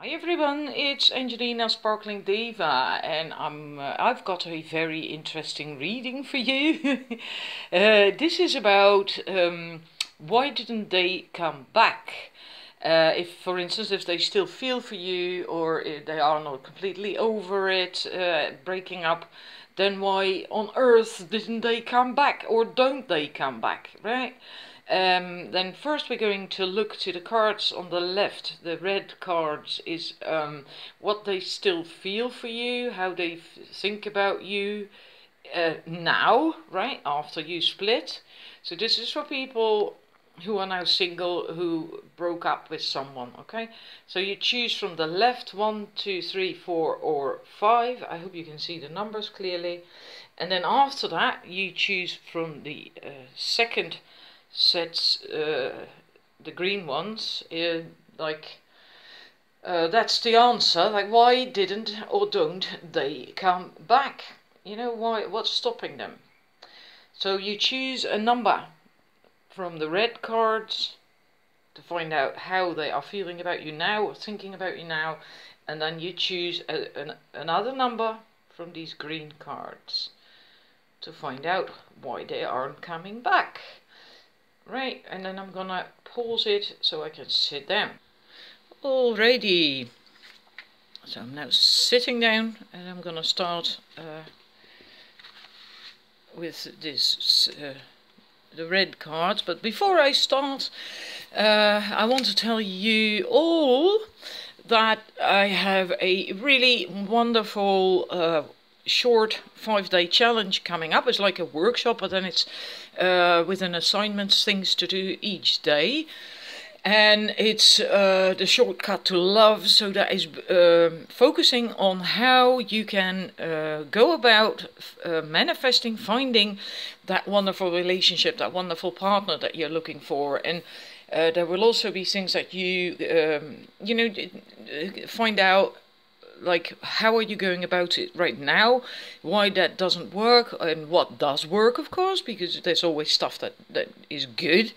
Hi everyone, it's Angelina Sparkling Diva, and I've got a very interesting reading for you. This is about why didn't they come back? If, for instance, if they still feel for you, or if they are not completely over it, breaking up, then why on earth didn't they come back, or don't they come back, right? Then first we're going to look to the cards on the left. The red cards is what they still feel for you, how they think about you now, right, after you split. So this is for people who are now single, who broke up with someone, okay? So you choose from the left 1, 2, 3, 4 or 5. I hope you can see the numbers clearly. And then after that you choose from the second sets, the green ones, that's the answer, like why didn't or don't they come back, you know, what's stopping them. So you choose a number from the red cards to find out how they are feeling about you now or thinking about you now, and then you choose another number from these green cards to find out why they aren't coming back. Right, and then I'm gonna pause it so I can sit down. Alrighty, so I'm now sitting down and I'm gonna start with this the red cards. But before I start, I want to tell you all that I have a really wonderful short 5-day challenge coming up. It's like a workshop, but then it's with an assignments, things to do each day, and it's the shortcut to love. So that is focusing on how you can go about manifesting, finding that wonderful relationship, that wonderful partner that you're looking for. And there will also be things that you find out, like how are you going about it right now, why that doesn't work, and what does work, of course, because there's always stuff that is good.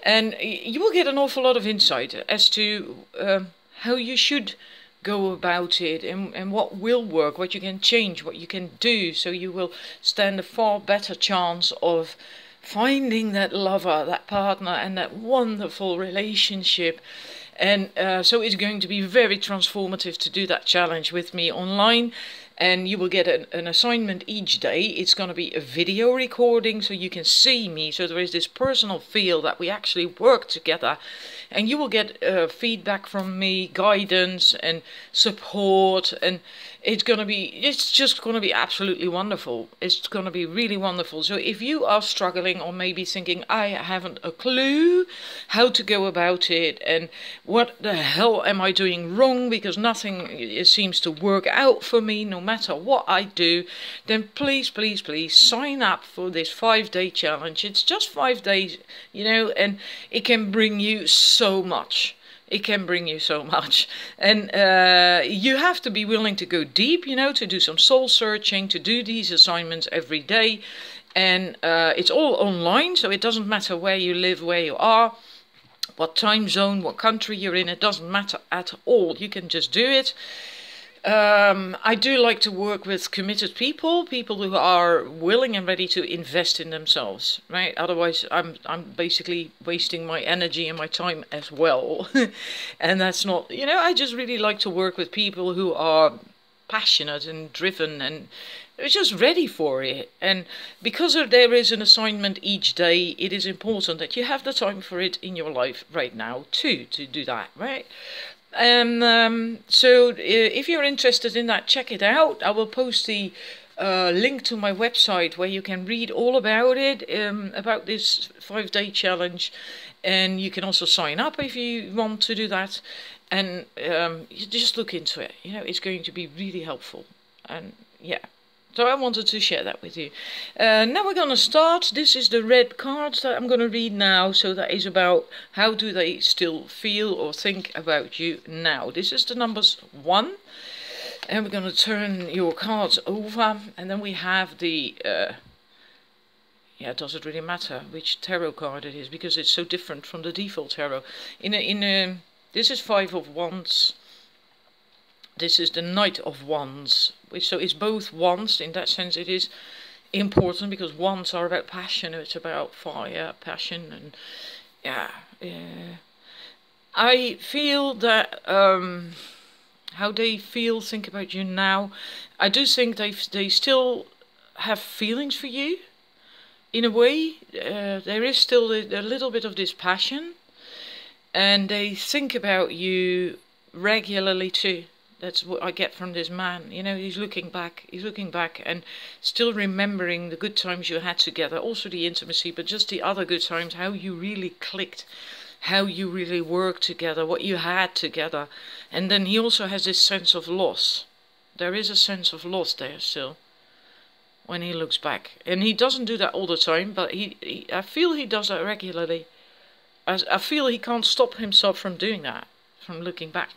And you will get an awful lot of insight as to how you should go about it, and what will work, what you can change, what you can do, so you will stand a far better chance of finding that lover, that partner, and that wonderful relationship. And so it's going to be very transformative to do that challenge with me online. And you will get an assignment each day. It's going to be a video recording so you can see me. So there is this personal feel that we actually work together. And you will get feedback from me, guidance and support. And it's just going to be absolutely wonderful. It's going to be really wonderful. So if you are struggling, or maybe thinking, I haven't a clue how to go about it, and what the hell am I doing wrong, because nothing seems to work out for me no matter what I do, then please, please, please sign up for this 5-day challenge. It's just 5 days, you know, and it can bring you so much. It can bring you so much. And you have to be willing to go deep, you know, to do some soul searching, to do these assignments every day. And it's all online, so it doesn't matter where you live, where you are, what time zone, what country you're in. It doesn't matter at all. You can just do it. I do like to work with committed people who are willing and ready to invest in themselves, right? Otherwise, I'm basically wasting my energy and my time as well. And that's not, you know, I just really like to work with people who are passionate and driven and just ready for it. And because there is an assignment each day, it is important that you have the time for it in your life right now too, to do that, right? So if you're interested in that, check it out. I will post the link to my website where you can read all about it, about this 5-day challenge. And you can also sign up if you want to do that. And you just look into it. You know, it's going to be really helpful. And yeah. So I wanted to share that with you. Now we're going to start. This is the red cards that I'm going to read now. So that is about how do they still feel or think about you now. This is the numbers 1. And we're going to turn your cards over. And then we have the... does it really matter which tarot card it is? Because it's so different from the default tarot. This is 5 of Wands. This is the Knight of Wands, so it's both wands. In that sense, it is important because wands are about passion. It's about fire, passion, and yeah. I feel that how they think about you now. I do think they still have feelings for you. In a way, there is still a little bit of this passion, and they think about you regularly too. That's what I get from this man. You know, he's looking back and still remembering the good times you had together, also the intimacy, but just the other good times, how you really clicked, how you really worked together, what you had together. And then he also has this sense of loss. There is a sense of loss there still when he looks back. And he doesn't do that all the time, but I feel he does that regularly. I feel he can't stop himself from doing that, from looking back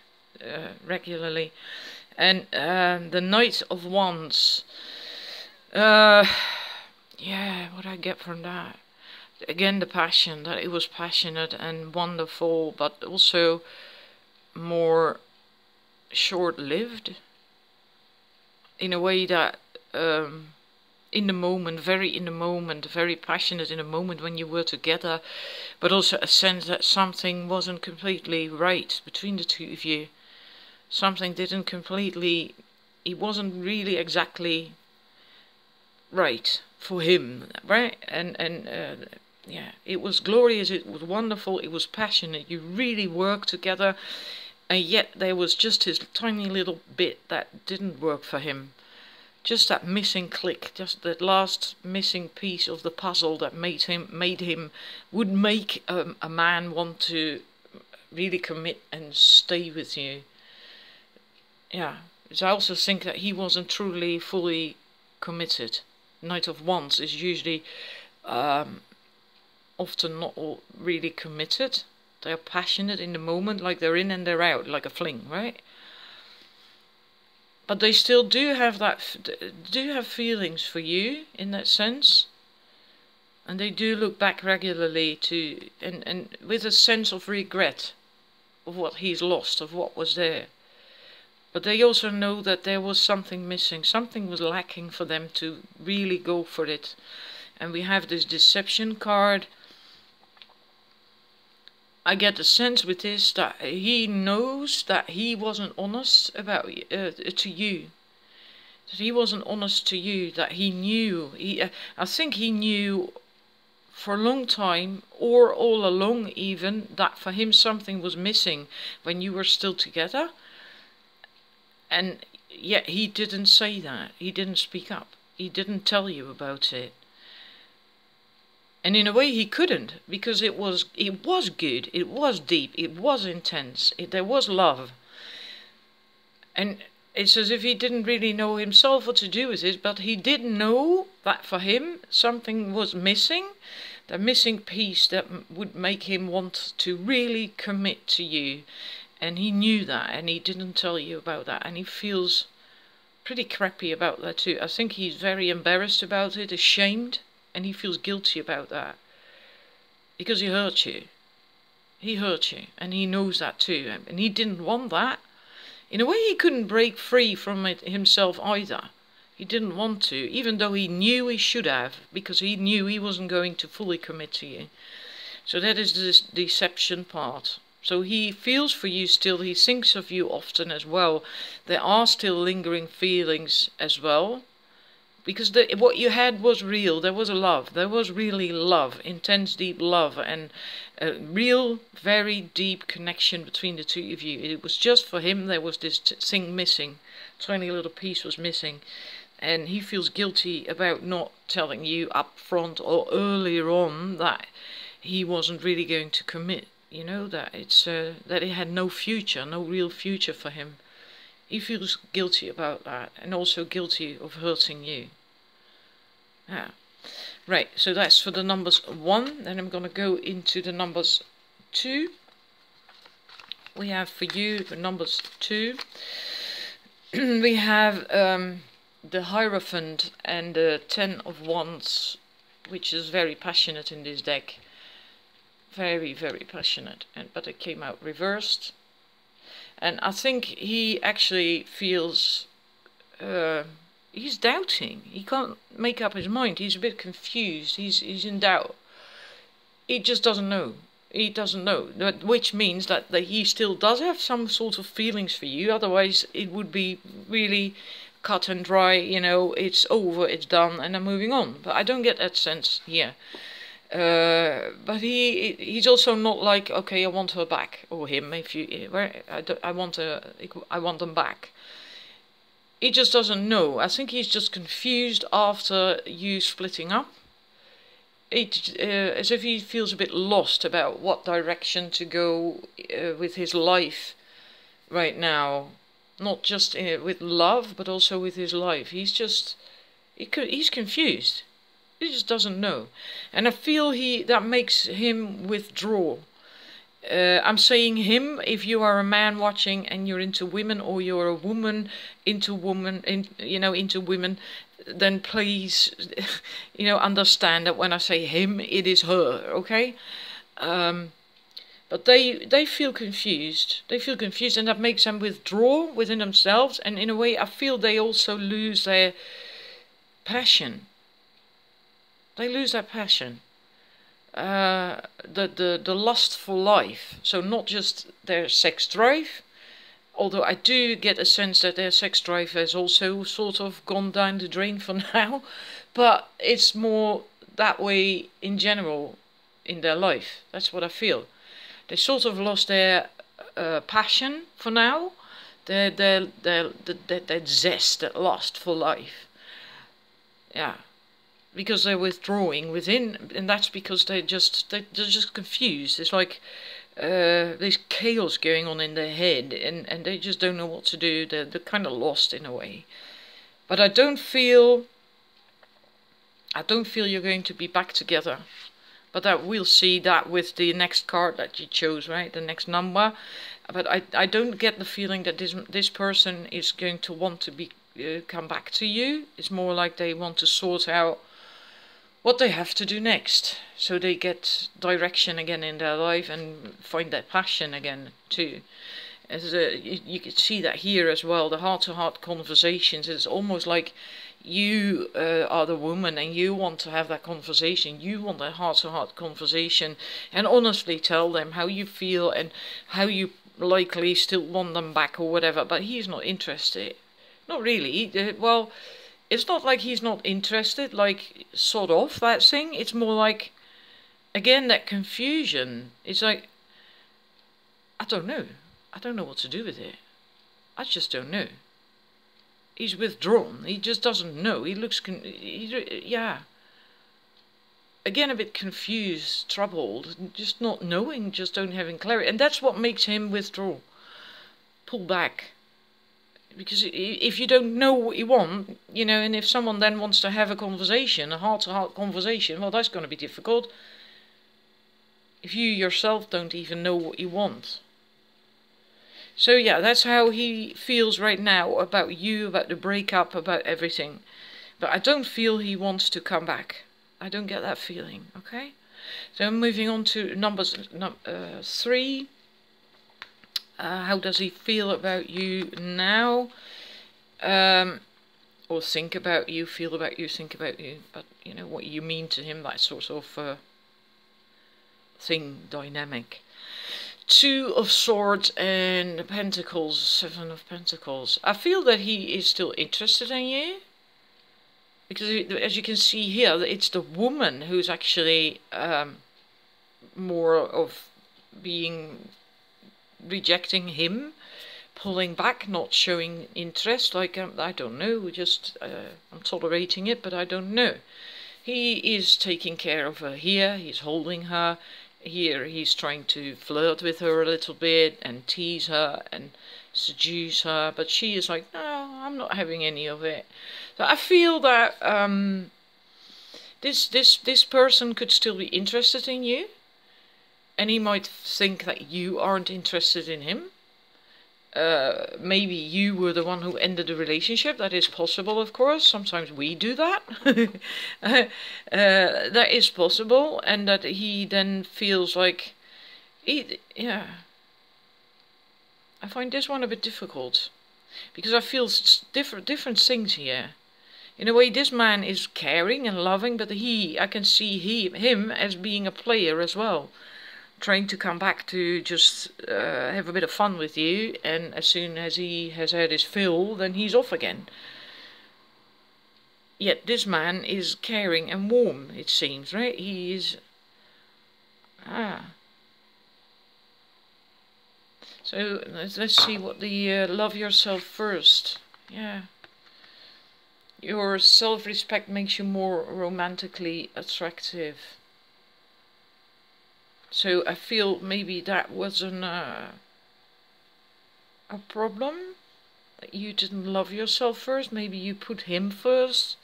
regularly. And the Knight of Wands, yeah, what I get from that, again, the passion, that it was passionate and wonderful, but also more short-lived, in a way that in the moment, very passionate in the moment when you were together, but also a sense that something wasn't completely right between the two of you. Something didn't completely, it wasn't really exactly right for him, right? And yeah, it was glorious, it was wonderful, it was passionate, you really worked together, and yet there was just this tiny little bit that didn't work for him. Just that missing click, just that last missing piece of the puzzle that would make a man want to really commit and stay with you. Yeah, so I also think that he wasn't truly, fully committed. Knight of Wands is usually often not all really committed. They are passionate in the moment, like they're in and they're out, like a fling, right? But they still do have feelings for you in that sense, and they do look back regularly to and with a sense of regret of what he's lost, of what was there. But they also know that there was something missing, something was lacking for them to really go for it. And we have this deception card. I get the sense with this that he knows that he wasn't honest about to you. That he wasn't honest to you, that he knew. I think he knew for a long time, or all along even, that for him something was missing when you were still together. And yet he didn't say that. He didn't speak up. He didn't tell you about it. And in a way he couldn't, because it was good, it was deep, it was intense, there was love. And it's as if he didn't really know himself what to do with it, but he did know that for him something was missing, the missing piece that would make him want to really commit to you. And he knew that, and he didn't tell you about that, and he feels pretty crappy about that too. I think he's very embarrassed about it, ashamed, and he feels guilty about that. Because he hurt you. He hurt you, and he knows that too, and he didn't want that. In a way, he couldn't break free from it himself either. He didn't want to, even though he knew he should have, because he knew he wasn't going to fully commit to you. So that is this deception part. So he feels for you still, he thinks of you often as well. There are still lingering feelings as well. Because what you had was real, there was a love, there was really love, intense deep love, and a real, very deep connection between the two of you. It was just for him, there was this thing missing, tiny little piece was missing. And he feels guilty about not telling you up front or earlier on that he wasn't really going to commit. You know, that that it had no future, no real future for him. He feels guilty about that, and also guilty of hurting you. Yeah. Right, so that's for the numbers 1. Then I'm going to go into the numbers 2. We have for you the numbers 2. We have the Hierophant and the 10 of Wands, which is very passionate in this deck. Very, very passionate, but it came out reversed. And I think he actually feels he's doubting. He can't make up his mind. He's a bit confused. He's in doubt. He just doesn't know. He doesn't know, which means that he still does have some sort of feelings for you. Otherwise, it would be really cut and dry. You know, it's over, it's done, and I'm moving on. But I don't get that sense here. But he's also not like, okay, I want her back, or him. If you, I want them back. He just doesn't know. I think he's just confused after you splitting up. As if he feels a bit lost about what direction to go with his life right now. Not just with love, but also with his life. He's confused. He just doesn't know. And I feel that makes him withdraw. I'm saying him, if you are a man watching and you're into women, or you're a woman into women, then please, understand that when I say him, it is her, okay? But they feel confused. They feel confused, and that makes them withdraw within themselves. And in a way, I feel they also lose their passion. They lose their passion. The lust for life. So not just their sex drive, although I do get a sense that their sex drive has also sort of gone down the drain for now, but it's more that way in general in their life. That's what I feel. They sort of lost their passion for now, that zest, that lust for life. Yeah. Because they're withdrawing within, and that's because they're just confused. It's like there's chaos going on in their head, and they just don't know what to do. They're kind of lost in a way. But I don't feel you're going to be back together. But we'll see that with the next card that you chose, right? The next number. But I don't get the feeling that this person is going to want to come back to you. It's more like they want to sort out what they have to do next, so they get direction again in their life and find that passion again too. As you can see that here as well, the heart-to-heart conversations. It's almost like you are the woman and you want to have that conversation. You want a heart-to-heart conversation and honestly tell them how you feel and how you likely still want them back or whatever. But he's not interested. Not really. Well, it's not like he's not interested, like, sort of, that thing. It's more like, again, that confusion. It's like, I don't know. I don't know what to do with it. I just don't know. He's withdrawn. He just doesn't know. He looks, yeah. Again, a bit confused, troubled, just not knowing, just don't having clarity. And that's what makes him withdraw. Pull back. Because if you don't know what you want, and if someone then wants to have a conversation, a heart-to-heart conversation, well, that's going to be difficult. If you yourself don't even know what you want. So yeah, that's how he feels right now about you, about the breakup, about everything. But I don't feel he wants to come back. I don't get that feeling, okay? So moving on to number 3. How does he feel about you now? Or think about you, feel about you, think about you. But, what you mean to him, that sort of thing, dynamic. 2 of Swords and Pentacles, 7 of Pentacles. I feel that he is still interested in you. Because as you can see here, it's the woman who's actually more of rejecting him, pulling back, not showing interest, like, I don't know, just, I'm tolerating it, but I don't know. He is taking care of her here, he's holding her, here he's trying to flirt with her a little bit, and tease her, and seduce her, but she is like, no, I'm not having any of it. So I feel that, this person could still be interested in you, and he might think that you aren't interested in him. Maybe you were the one who ended the relationship. That is possible, of course. Sometimes we do that. That is possible. And that he then feels like, yeah. I find this one a bit difficult, because I feel different things here. In a way, this man is caring and loving, but I can see him as being a player as well, trying to come back to just have a bit of fun with you, and as soon as he has had his fill, then he's off again. Yet this man is caring and warm, it seems, right? He is... So let's see what the love yourself first. Yeah. Your self-respect makes you more romantically attractive. So I feel maybe that was a problem. That you didn't love yourself first. Maybe you put him first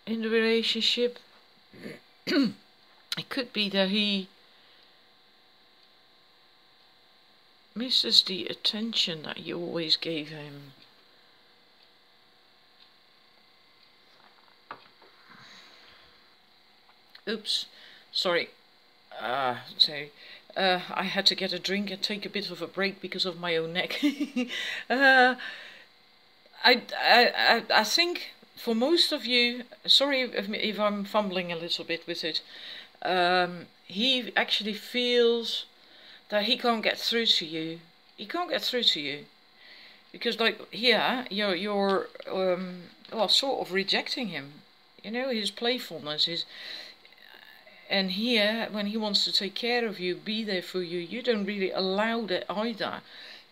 in the relationship. It could be that he misses the attention that you always gave him. Oops, sorry. I had to get a drink and take a bit of a break because of my own neck. I think for most of you, sorry if I'm fumbling a little bit with it, he actually feels that he can't get through to you. He can't get through to you because, like, here you're well, sort of rejecting him. You know, his playfulness, and here, when he wants to take care of you, be there for you, you don't really allow that either.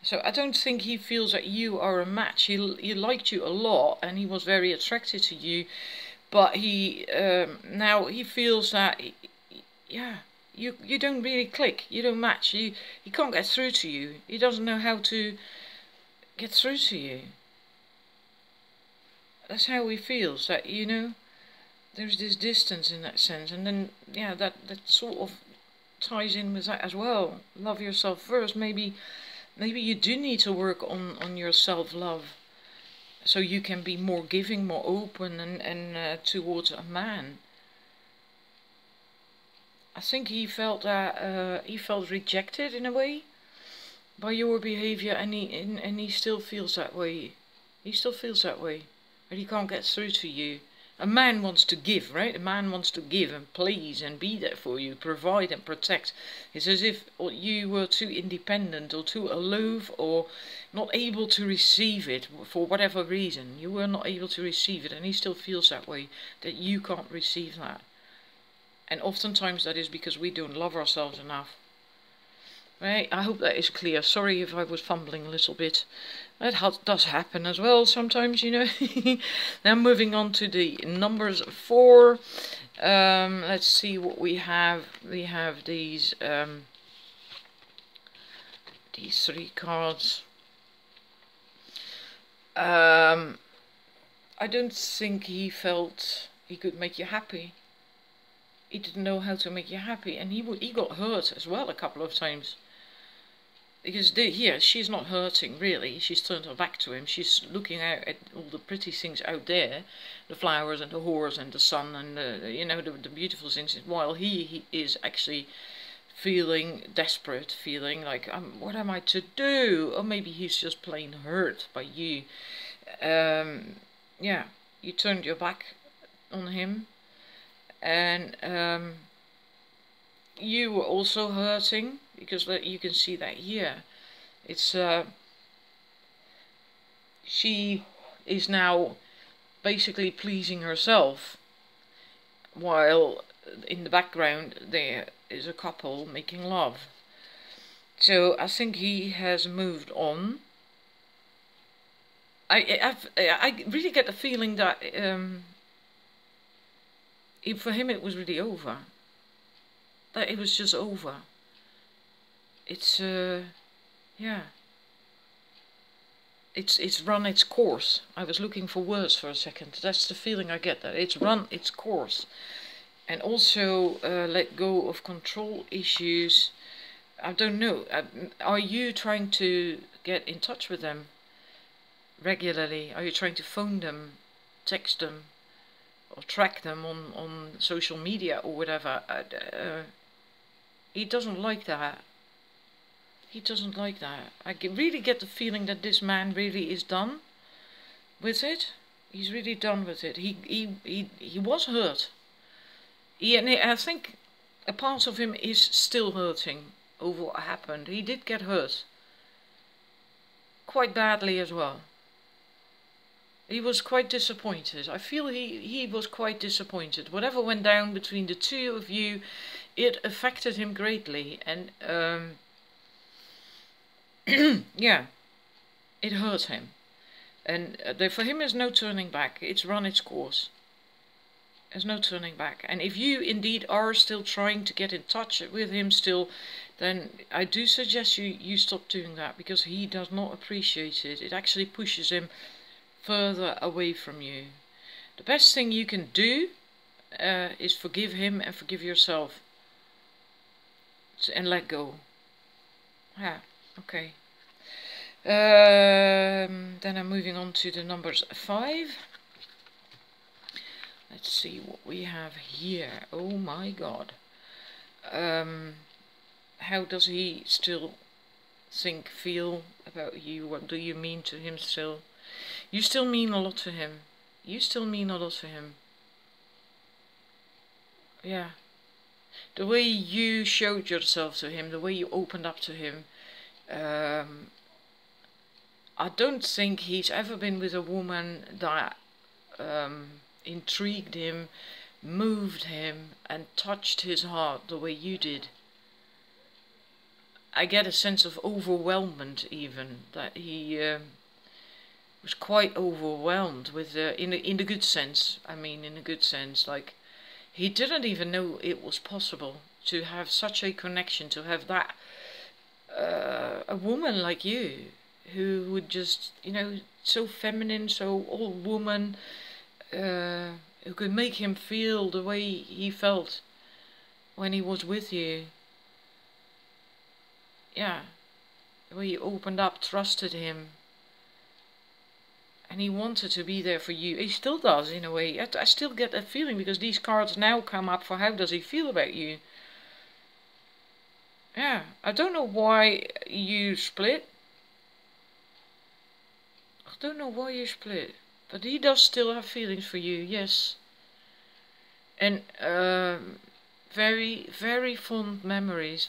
So I don't think he feels that you are a match. He liked you a lot, and he was very attracted to you, but now he feels that, yeah, you don't really click. You don't match. He can't get through to you. He doesn't know how to get through to you. That's how he feels. That, you know, there's this distance in that sense, and then yeah, that sort of ties in with that as well. Love yourself first. Maybe you do need to work on your self-love, so you can be more giving, more open, and towards a man. I think he felt that he felt rejected in a way by your behavior, and he still feels that way. He still feels that way, but he can't get through to you. A man wants to give, right? A man wants to give and please and be there for you, provide and protect. It's as if you were too independent or too aloof or not able to receive it for whatever reason. You were not able to receive it, and he still feels that way, that you can't receive that. And oftentimes that is because we don't love ourselves enough. Right, I hope that is clear. Sorry if I was fumbling a little bit. That does happen as well sometimes, you know. Now moving on to the numbers 4. Let's see what we have. We have these 3 cards. I don't think he felt he could make you happy. He didn't know how to make you happy, and he got hurt as well a couple of times. Because here, she's not hurting, really. She's turned her back to him. She's looking out at all the pretty things out there. The flowers and the horse and the sun and, you know, the beautiful things. While he is actually feeling desperate, feeling like, what am I to do? Or maybe he's just plain hurt by you. Yeah, you turned your back on him. And you were also hurting, because you can see that here. It's she is now basically pleasing herself, while in the background there is a couple making love. So I think he has moved on. I really get the feeling that for him it was really over. That it was just over. It's yeah. It's run its course. I was looking for words for a second. That's the feeling I get, that it's run its course. And also let go of control issues. I don't know. Are you trying to get in touch with them regularly? Are you trying to phone them, text them, or track them on social media or whatever? He doesn't like that. He doesn't like that. I really get the feeling that this man really is done with it. He's really done with it. He was hurt. And I think a part of him is still hurting over what happened. He did get hurt. Quite badly as well. He was quite disappointed. I feel he was quite disappointed. Whatever went down between the two of you, it affected him greatly. And, yeah, it hurt him. And for him there's no turning back. It's run its course. There's no turning back. And if you indeed are still trying to get in touch with him still, then I do suggest you stop doing that, because he does not appreciate it. It actually pushes him further away from you. The best thing you can do is forgive him and forgive yourself. And let go. Yeah, okay. Then I'm moving on to the numbers 5. Let's see what we have here. Oh my god. How does he still think, feel about you? What do you mean to him still? You still mean a lot to him. You still mean a lot to him. Yeah. The way you showed yourself to him, the way you opened up to him, I don't think he's ever been with a woman that intrigued him, moved him, and touched his heart the way you did. I get a sense of overwhelmment even, that he was quite overwhelmed with, in the good sense, I mean in a good sense, like he didn't even know it was possible to have such a connection, to have that, a woman like you, who would just, you know, so feminine, so all woman, who could make him feel the way he felt when he was with you. Yeah, the way you opened up, trusted him, and he wanted to be there for you. He still does, in a way. I still get that feeling, because these cards now come up for how does he feel about you. Yeah, I don't know why you split. I don't know why you split, but he does still have feelings for you, yes. And very, very fond memories,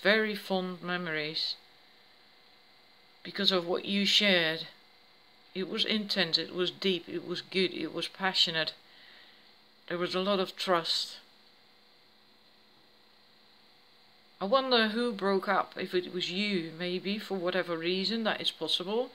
because of what you shared. It was intense, it was deep, it was good, it was passionate. There was a lot of trust. I wonder who broke up, if it was you, maybe, for whatever reason, that is possible.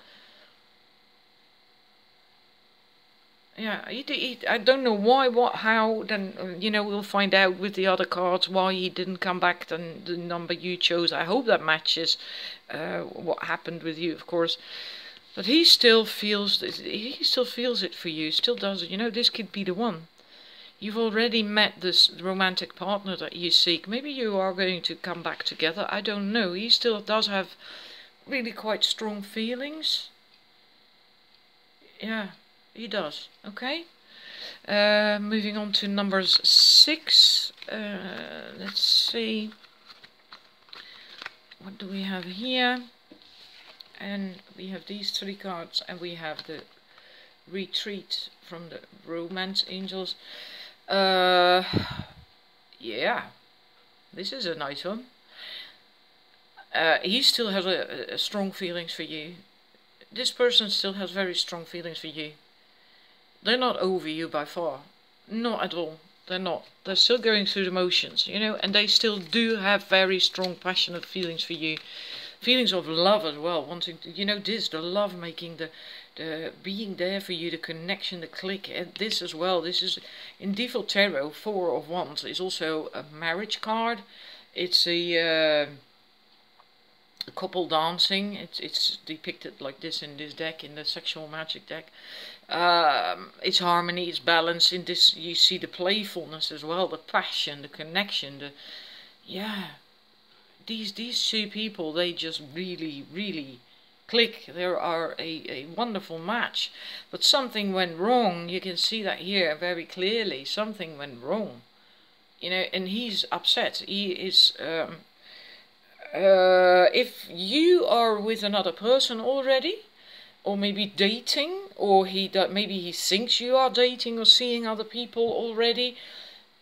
Yeah, I don't know why, what, how, then, you know, we'll find out with the other cards why he didn't come back, then the number you chose. I hope that matches what happened with you, of course. But he still feels it for you, still does it. You know, this could be the one. You've already met this romantic partner that you seek. Maybe you are going to come back together, I don't know. He still does have really quite strong feelings. Yeah. He does. Okay. Moving on to numbers 6. Let's see. What do we have here? And we have these 3 cards, and we have the retreat from the romance angels. Yeah. This is a nice one. He still has a strong feelings for you. This person still has very strong feelings for you. They're not over you by far. Not at all. They're not. They're still going through the motions, you know, and they still do have very strong, passionate feelings for you. Feelings of love as well, wanting to, you know, this, the love making, the being there for you, the connection, the click, and this as well. This is, in Default Tarot, 4 of Wands is also a marriage card. It's a couple dancing. It's depicted like this in this deck, in the Sexual Magic deck. It's harmony, it's balance. In this you see the playfulness as well, the passion, the connection, yeah. These 2 people, they just really click. They are a wonderful match. But something went wrong. You can see that here very clearly. Something went wrong, you know, and he's upset. He is if you are with another person already, or maybe dating, or maybe he thinks you are dating or seeing other people already,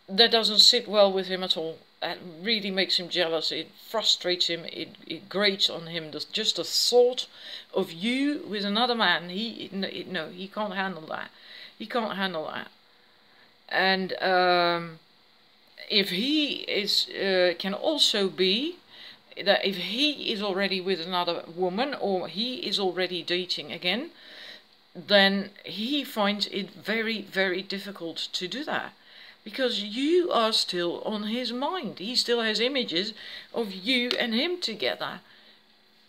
that doesn't sit well with him at all. That really makes him jealous. It frustrates him. It grates on him. Just the thought of you with another man. No, he can't handle that. He can't handle that. And if he is, can also be that if he is already with another woman, or he is already dating again, then he finds it very, very difficult to do that. Because you are still on his mind. He still has images of you and him together.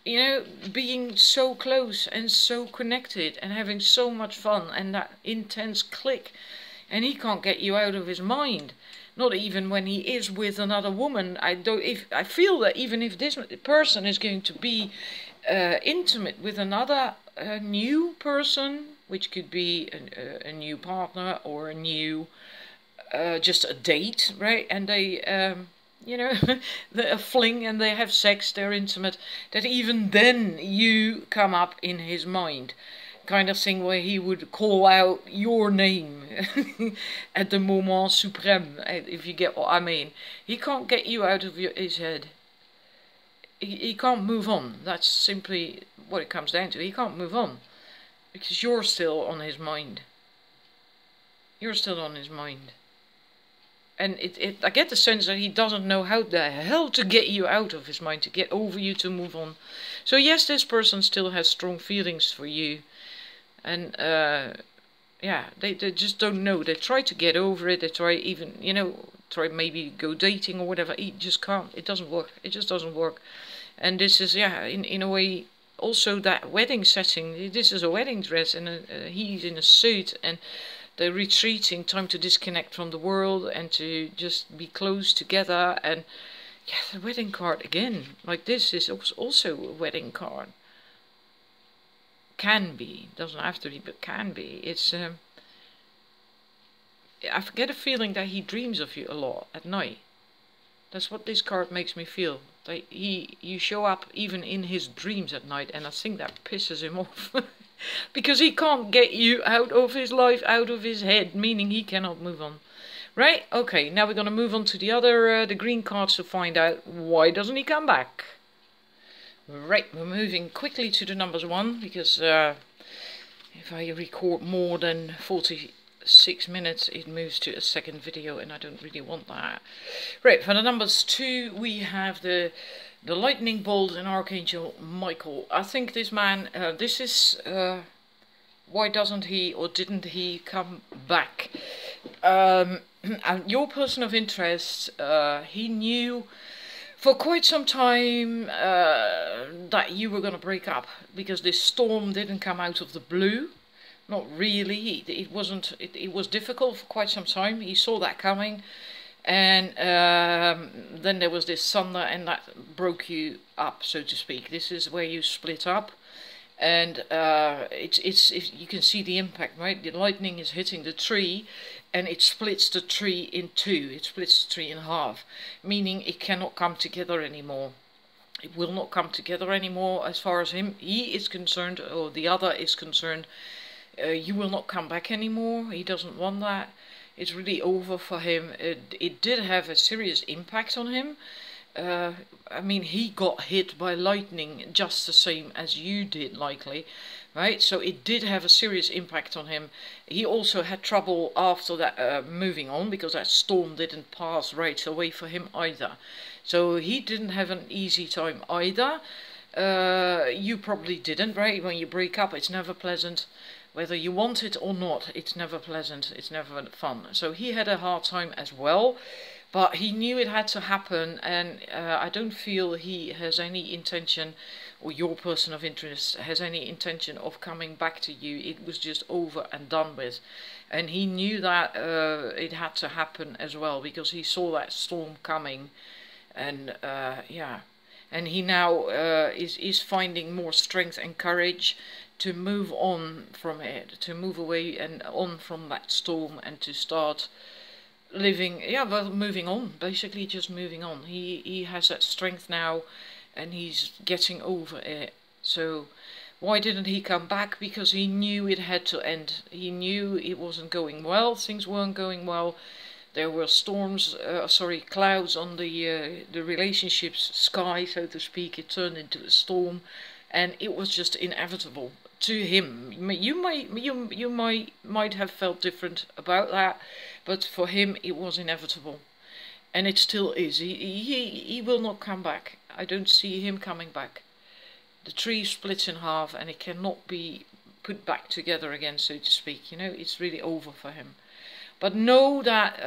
You know, being so close and so connected and having so much fun and that intense click. And he can't get you out of his mind. Not even when he is with another woman. I feel that even if this person is going to be intimate with another new person, which could be a new partner or a new just a date, right? And they you know, a fling, and they have sex, they're intimate, that even then you come up in his mind. Kind of thing where he would call out your name at the moment supreme, if you get what I mean. He can't get you out of his head. He can't move on. That's simply what it comes down to. He can't move on because you're still on his mind. You're still on his mind. And I get the sense that he doesn't know how the hell to get you out of his mind, to get over you, to move on. So yes, this person still has strong feelings for you. And yeah, they just don't know. They try to get over it. They try even, you know, try maybe go dating or whatever. It just can't. It doesn't work. It just doesn't work. And this is, yeah, in a way, also that wedding setting. This is a wedding dress, and he's in a suit, and they're retreating, time to disconnect from the world and to just be close together. And yeah, the wedding card again, like this is also a wedding card. Can be, doesn't have to be, but can be. It's I get a feeling that he dreams of you a lot at night. That's what this card makes me feel. That you show up even in his dreams at night, and I think that pisses him off. Because he can't get you out of his life, out of his head, meaning he cannot move on. Right? Okay, now we're going to move on to the other, the green cards, to find out why doesn't he come back. Right, we're moving quickly to the numbers 1, because if I record more than 46 minutes, it moves to a second video, and I don't really want that. Right, for the numbers 2, we have the lightning bolt and Archangel Michael. I think this man, this is, why doesn't he or didn't he come back? Your person of interest, he knew for quite some time that you were going to break up, because this storm didn't come out of the blue. Not really. It wasn't. It was difficult for quite some time. He saw that coming. And then there was this thunder, and that broke you up, so to speak. This is where you split up, and you can see the impact, right? The lightning is hitting the tree, and it splits the tree in two. It splits the tree in half, meaning it cannot come together anymore. It will not come together anymore as far as he is concerned, or the other is concerned. You will not come back anymore. He doesn't want that. It's really over for him. It did have a serious impact on him. I mean, he got hit by lightning just the same as you did, likely, right? So it did have a serious impact on him. He also had trouble after that moving on, because that storm didn't pass right away for him either. So he didn't have an easy time either. You probably didn't, right? When you break up, it's never pleasant. Whether you want it or not, it's never pleasant, it's never fun. So he had a hard time as well, but he knew it had to happen, and I don't feel he has any intention, or your person of interest has any intention of coming back to you. It was just over and done with. And he knew that it had to happen as well, because he saw that storm coming, and yeah. And he now is finding more strength and courage to move on from it, to move away and on from that storm, and to start living, yeah, well, moving on, basically just moving on. He has that strength now, and he's getting over it. So why didn't he come back? Because he knew it had to end. He knew it wasn't going well. Things weren't going well. There were clouds on the relationship's sky, so to speak. It turned into a storm, and it was just inevitable to him. You might have felt different about that, but for him it was inevitable, and it still is. He will not come back. I don't see him coming back. The tree splits in half, and it cannot be put back together again, so to speak. You know, it's really over for him. But know that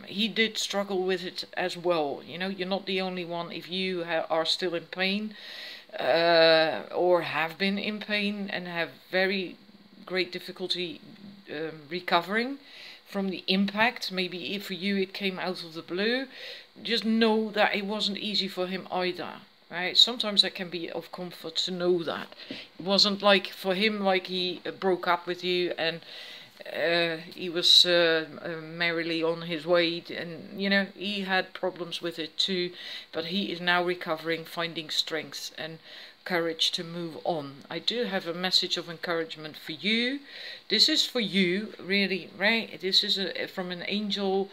he did struggle with it as well. You know, you're not the only one. If you are still in pain, or have been in pain and have very great difficulty recovering from the impact, maybe for you it came out of the blue, just know that it wasn't easy for him either. Right? Sometimes that can be of comfort to know that. It wasn't like for him like he broke up with you and he was merrily on his way, and you know, he had problems with it too, but he is now recovering, finding strength and courage to move on. I do have a message of encouragement for you. This is for you, really, right? This is from an angel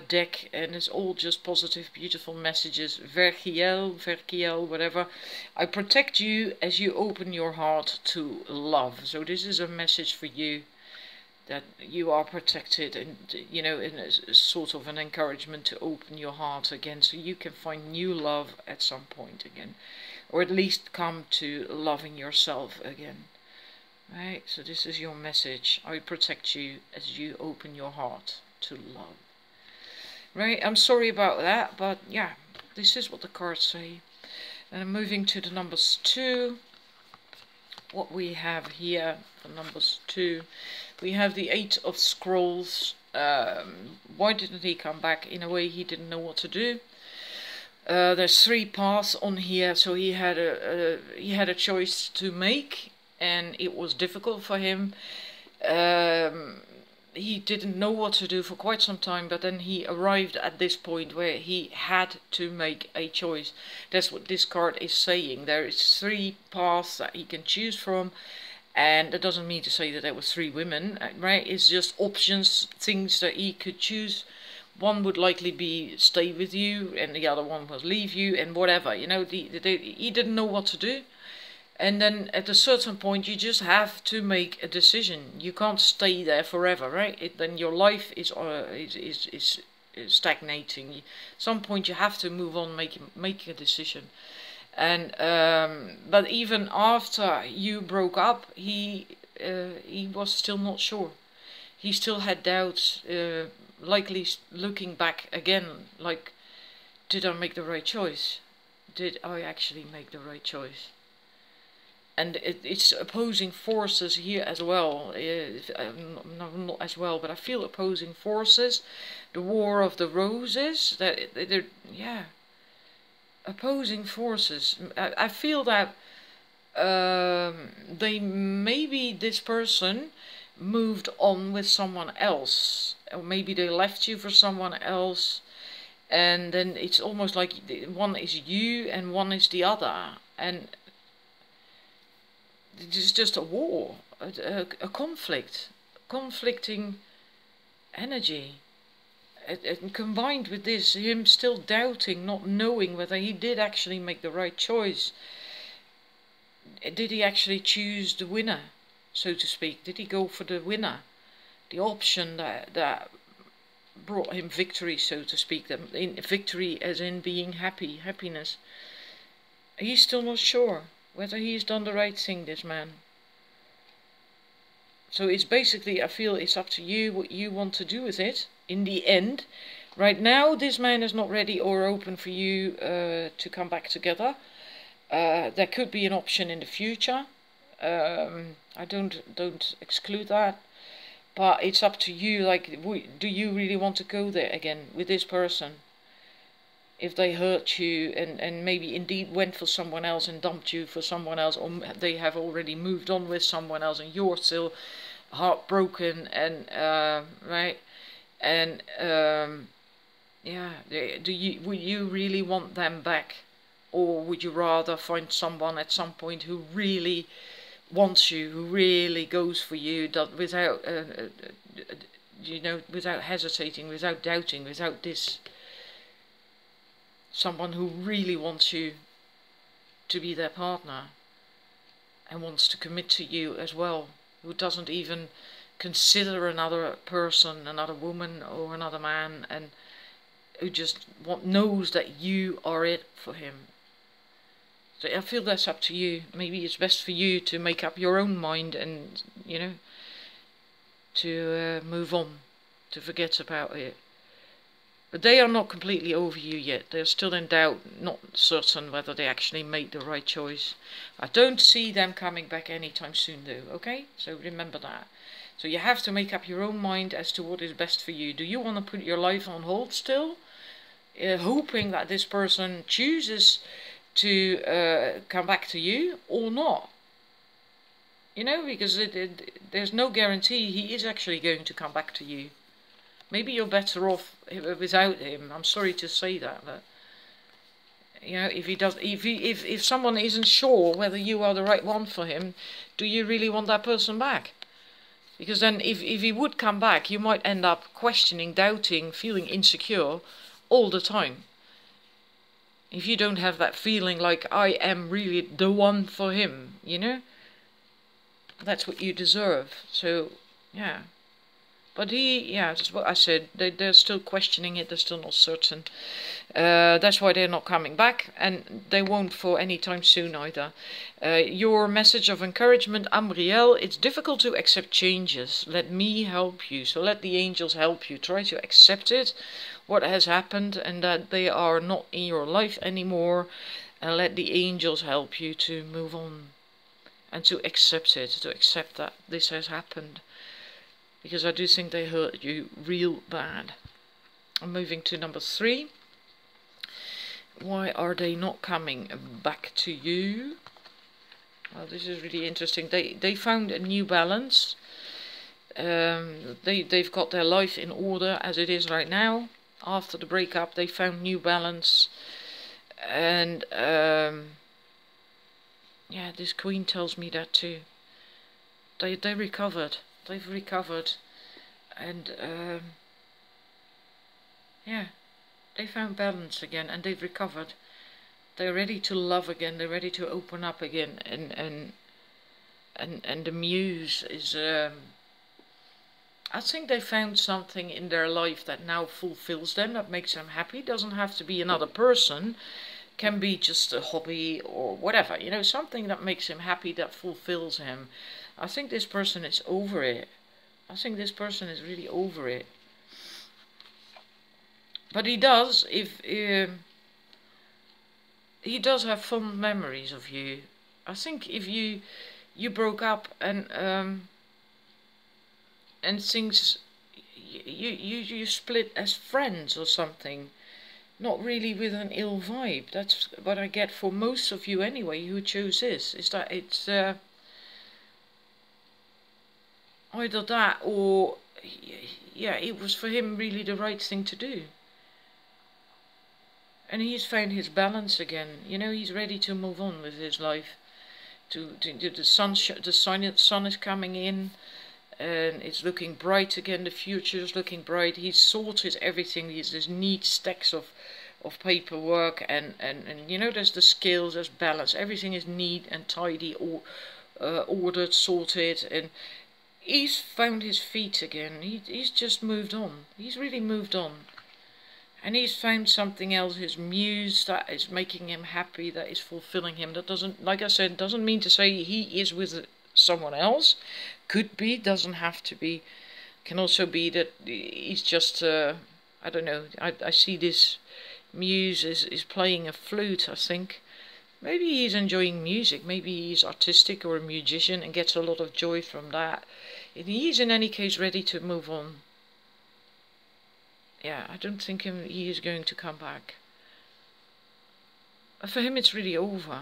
deck, and it's all just positive, beautiful messages. Verkiel, whatever. I protect you as you open your heart to love. So this is a message for you, that you are protected, and you know, in a sort of an encouragement to open your heart again, so you can find new love at some point again, or at least come to loving yourself again. Right? So this is your message. I protect you as you open your heart to love. Right? I'm sorry about that, but yeah, this is what the cards say. And I'm moving to the numbers 2. What we have here for numbers 2, we have the 8 of Scrolls. Why didn't he come back? In a way, he didn't know what to do. There's 3 paths on here, so he had a choice to make, and it was difficult for him. He didn't know what to do for quite some time, but then he arrived at this point where he had to make a choice. That's what this card is saying. There is 3 paths that he can choose from, and that doesn't mean to say that there were 3 women, right? It's just options, things that he could choose. One would likely be stay with you, and the other one was leave you, and whatever. You know, he didn't know what to do. And then at a certain point, you just have to make a decision. You can't stay there forever, right? Then your life is stagnating. At some point, you have to move on, make a decision. And but even after you broke up, he was still not sure. He still had doubts, likely looking back again, like, did I make the right choice? Did I actually make the right choice? And it's opposing forces here as well. Not as well, but I feel opposing forces. The War of the Roses. Yeah, opposing forces. I feel that maybe this person moved on with someone else, or maybe they left you for someone else, and then it's almost like one is you and one is the other, and it's just a war, a conflict, conflicting energy. And combined with this, him still doubting, not knowing whether he did actually make the right choice. Did he actually choose the winner, so to speak? Did he go for the winner? The option that brought him victory, so to speak. Victory as in being happy, happiness. He's still not sure whether he's done the right thing, this man. So it's basically, I feel it's up to you what you want to do with it in the end. Right now, this man is not ready or open for you to come back together. There could be an option in the future. I don't exclude that. But it's up to you, like, do you really want to go there again with this person? If they hurt you and maybe indeed went for someone else and dumped you for someone else, or they have already moved on with someone else and you're still heartbroken and right, and yeah, would you really want them back? Or would you rather find someone at some point who really wants you, who really goes for you, that without, without hesitating, without doubting, without this, someone who really wants you to be their partner and wants to commit to you as well, who doesn't even consider another person, another woman or another man, and who just knows that you are it for him. So I feel that's up to you. Maybe it's best for you to make up your own mind and, to move on, to forget about it. But they are not completely over you yet. They're still in doubt, not certain whether they actually made the right choice. I don't see them coming back anytime soon though, okay? So remember that. So you have to make up your own mind as to what is best for you. Do you want to put your life on hold still? Hoping that this person chooses to come back to you or not? Because there's no guarantee he is actually going to come back to you. Maybe you're better off without him. I'm sorry to say that, but if someone isn't sure whether you are the right one for him, do you really want that person back? Because then, if he would come back, you might end up questioning, doubting, feeling insecure all the time. If you don't have that feeling like I am really the one for him, that's what you deserve. So yeah. But that's what I said. They're still questioning it. They're still not certain. That's why they're not coming back, and they won't for any time soon either. Your message of encouragement, Amriel: it's difficult to accept changes. Let me help you. So let the angels help you. Try to accept it, what has happened, and that they are not in your life anymore. And let the angels help you to move on and to accept it, to accept that this has happened. Because I do think they hurt you real bad. I'm moving to number 3. Why are they not coming back to you? Well, this is really interesting. They found a new balance. They've got their life in order as it is right now. After the breakup, they found new balance. And this queen tells me that too. They recovered. They've recovered, and they found balance again, and they've recovered. They're ready to love again. They're ready to open up again, and the muse is. I think they found something in their life that now fulfills them, that makes them happy. Doesn't have to be another person. Can be just a hobby or whatever. Something that makes him happy, that fulfills him. I think this person is over it. I think this person is really over it. But he does, he does have fond memories of you. I think if you broke up and things, you split as friends or something, not really with an ill vibe. That's what I get for most of you anyway who chose this, is that it's either that or it was for him really the right thing to do. And he's found his balance again. He's ready to move on with his life. The sun is coming in, and it's looking bright again. The future is looking bright. He's sorted everything. There's neat stacks of paperwork, and there's the skills, there's balance. Everything is neat and tidy, or ordered, sorted, and he's found his feet again. He's just moved on. He's really moved on. And he's found something else, his muse, that is making him happy, that is fulfilling him. That doesn't, like I said, doesn't mean to say he is with someone else. Could be, doesn't have to be. Can also be that he's just, I don't know, I see this muse is playing a flute, I think. Maybe he's enjoying music, maybe he's artistic or a musician and gets a lot of joy from that. And he's in any case ready to move on. Yeah, I don't think he is going to come back. For him it's really over.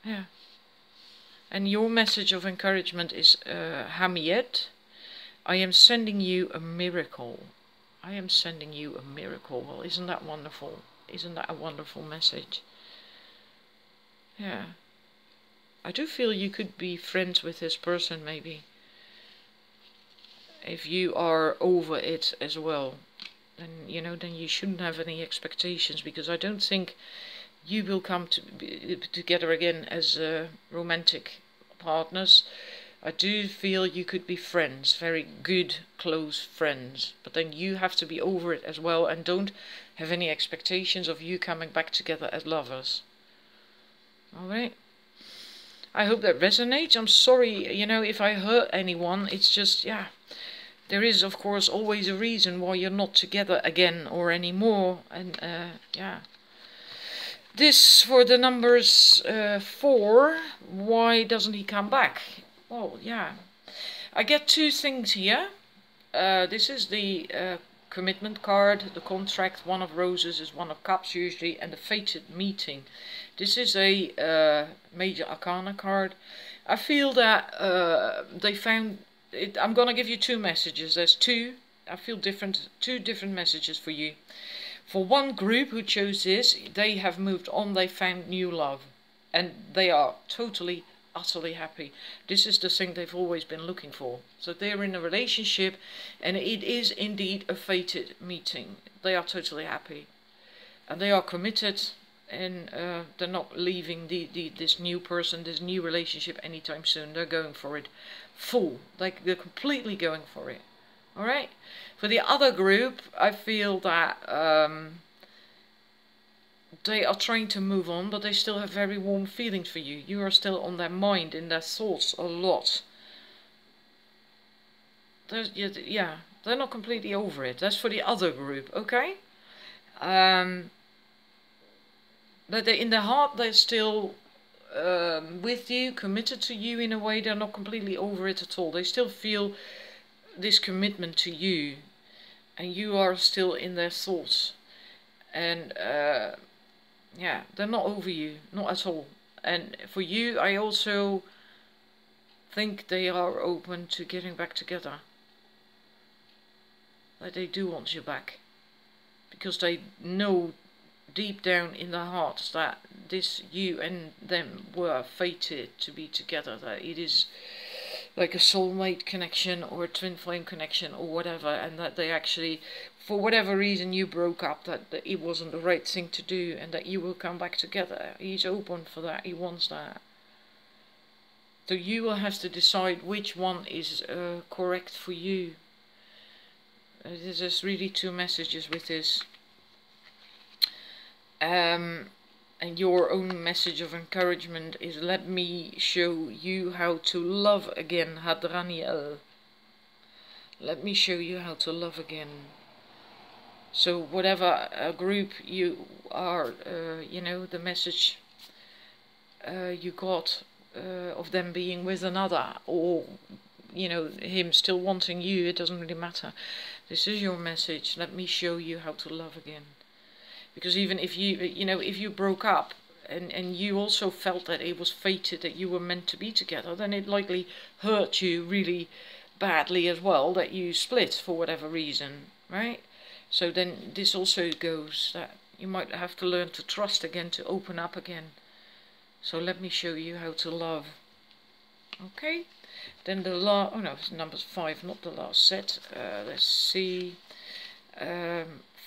Yeah. And your message of encouragement is, Hamiet, I am sending you a miracle. I am sending you a miracle. Well, isn't that wonderful? Isn't that a wonderful message? Yeah. I do feel you could be friends with this person, maybe. If you are over it as well, then, then you shouldn't have any expectations, because I don't think you will come together again as romantic partners. I do feel you could be friends, very good, close friends. But then you have to be over it as well, and don't have any expectations of you coming back together as lovers. Alright? I hope that resonates. I'm sorry, if I hurt anyone. It's just, yeah. There is, of course, always a reason why you're not together again or anymore. And, yeah. This for the numbers 4. Why doesn't he come back? Well, yeah. I get two things here. This is the commitment card, the contract. One of roses is one of cups usually, and the fated meeting. This is a major arcana card. I feel that they found it. I'm gonna give you two messages. There's two. I feel two different messages for you. For one group who chose this, they have moved on. They found new love, and they are totally, utterly happy. This is the thing they've always been looking for. So they're in a relationship, and it is indeed a fated meeting. They are totally happy, and they are committed, and they're not leaving this new person, this new relationship anytime soon. They're going for it full. Like, they're completely going for it. Alright? For the other group, I feel that they are trying to move on, but they still have very warm feelings for you. You are still on their mind, in their thoughts a lot. Yeah, they're not completely over it. That's for the other group, okay? But in their heart, they're still with you, committed to you in a way. They're not completely over it at all. They still feel this commitment to you, and you are still in their thoughts. And yeah, they're not over you, not at all. And for you, I also think they are open to getting back together. Like, they do want you back, because they know deep down in their hearts that you and them were fated to be together, that it is like a soulmate connection or a twin flame connection or whatever, and that they actually, for whatever reason you broke up, that it wasn't the right thing to do, and that you will come back together. He's open for that. He wants that. So you will have to decide which one is correct for you. There's just really two messages with this. And your own message of encouragement is, let me show you how to love again, Hadraniel. Let me show you how to love again. So whatever group you are, the message you got of them being with another, or, him still wanting you, it doesn't really matter. This is your message. Let me show you how to love again. Because even if if you broke up and you also felt that it was fated, that you were meant to be together, then it likely hurt you really badly as well, that you split for whatever reason, right? So then this also goes that you might have to learn to trust again, to open up again. So let me show you how to love. Okay? Then the last, oh no, it's numbers 5, not the last set. Let's see.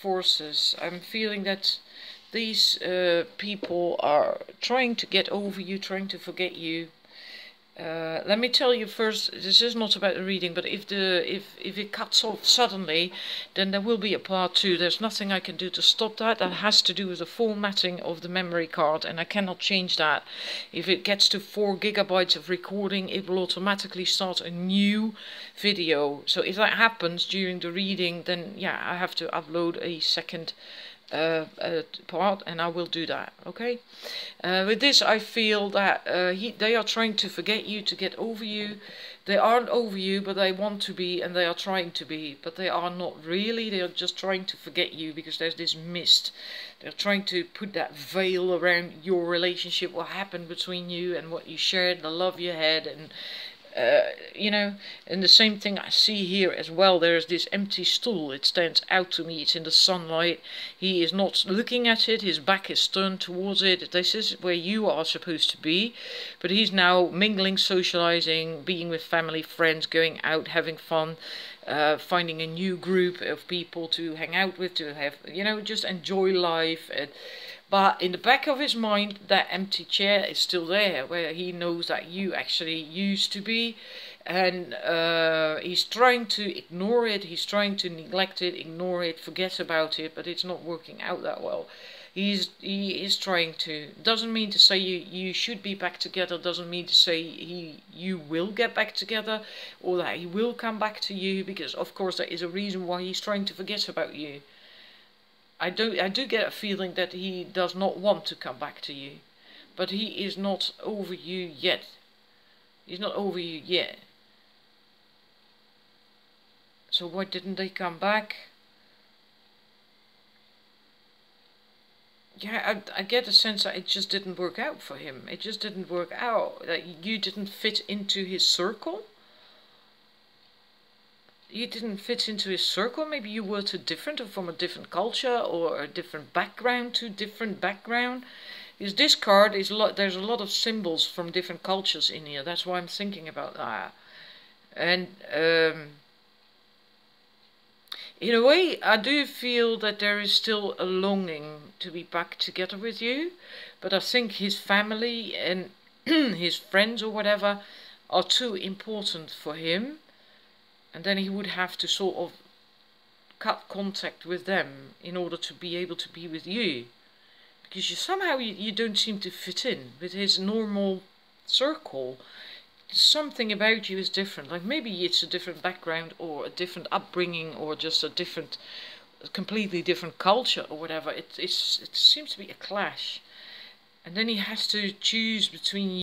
Forces. I'm feeling that these people are trying to get over you, trying to forget you. Let me tell you first, this is not about the reading, but if it cuts off suddenly, then there will be a part 2. There's nothing I can do to stop that. That has to do with the formatting of the memory card, and I cannot change that. If it gets to 4 gigabytes of recording, it will automatically start a new video. So if that happens during the reading, then yeah, I have to upload a second part, and I will do that. Okay. With this, I feel that they are trying to forget you, to get over you. They aren't over you, but they want to be, and they are trying to be, but they are not really. They are just trying to forget you, because there's this mist. They're trying to put that veil around your relationship, what happened between you and what you shared, the love you had, and You know, and the same thing I see here as well. There's this empty stool. It stands out to me. It's in the sunlight. He is not looking at it. His back is turned towards it. This is where you are supposed to be. But he's now mingling, socializing, being with family, friends, going out, having fun, finding a new group of people to hang out with, to have, you know, just enjoy life. But in the back of his mind, that empty chair is still there, where he knows that you actually used to be. And he's trying to ignore it, he's trying to neglect it, ignore it, forget about it, but it's not working out that well. He is trying to, doesn't mean to say you should be back together, doesn't mean to say you will get back together, or that he will come back to you, because of course there is a reason why he's trying to forget about you. I do get a feeling that he does not want to come back to you, but he is not over you yet. He's not over you yet. So why didn't they come back? Yeah, I get a sense that it just didn't work out for him. It just didn't work out. That you didn't fit into his circle. You didn't fit into his circle. Maybe you were too different, or from a different culture, or a different background to different background. Because this card is there's a lot of symbols from different cultures in here. That's why I'm thinking about that. And in a way, I do feel that there is still a longing to be back together with you, but I think his family and his friends or whatever are too important for him, and then he would have to sort of cut contact with them in order to be able to be with you, because you don't seem to fit in with his normal circle. Something about you is different. Like maybe it's a different background, or a different upbringing, or just a completely different culture, or whatever. It seems to be a clash, and then he has to choose between